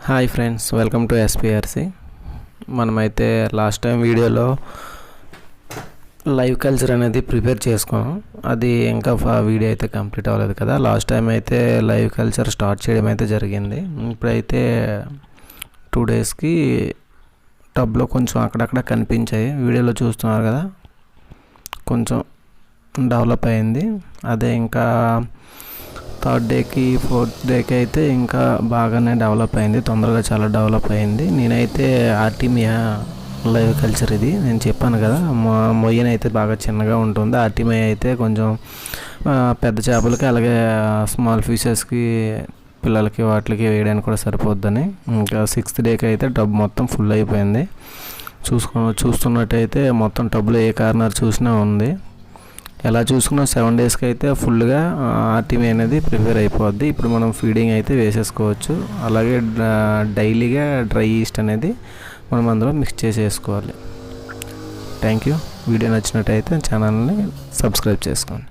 Hi friends, welcome to SPRC. మనమైతే last time వీడియోలో live culture అనేది ప్రిపేర్ చేసుకున్నాం. అది ఇంకా వీడియో అయితే కంప్లీట్ అవ్వలేదు కదా. లాస్ట్ టైం అయితే లైవ్ కల్చర్ స్టార్ట్ చేయడం అయితే జరిగింది. ఇప్పుడైతే 2 డేస్కి టబ్లో కొంచెం అక్కడక్కడ కనిపించాయి. వీడియోలో చూస్తున్నారు కదా, కొంచెం డెవలప్ అయింది. అదే ఇంకా 3rd డేకి 4th డేకి అయితే ఇంకా బాగానే డెవలప్ అయింది. తొందరగా చాలా డెవలప్ అయింది. నేనైతే ఆర్టిమియా లైవ్ కల్చర్ ఇది నేను చెప్పాను కదా, మొయ్యన అయితే బాగా చిన్నగా ఉంటుంది. ఆర్టిమియా అయితే కొంచెం పెద్ద చేపలకి, అలాగే స్మాల్ ఫిషెస్కి, పిల్లలకి వాటికి వేయడానికి కూడా సరిపోద్దని. ఇంకా 6th డేకి అయితే టబ్ మొత్తం ఫుల్ అయిపోయింది. చూస్తున్నట్టయితే మొత్తం టబ్లో ఏ కార్నర్ చూసినా ఉంది. ఎలా చూసుకున్నా 7 డేస్కి అయితే ఫుల్గా ఆర్టిమి అనేది ప్రిపేర్ అయిపోద్ది. ఇప్పుడు మనం ఫీడింగ్ అయితే వేసేసుకోవచ్చు. అలాగే డైలీగా డ్రై ఈస్ట్ అనేది మనం అందులో మిక్స్ చేసేసుకోవాలి. Thank you. వీడియో నచ్చినట్టయితే ఛానల్ని సబ్స్క్రైబ్ చేసుకోండి.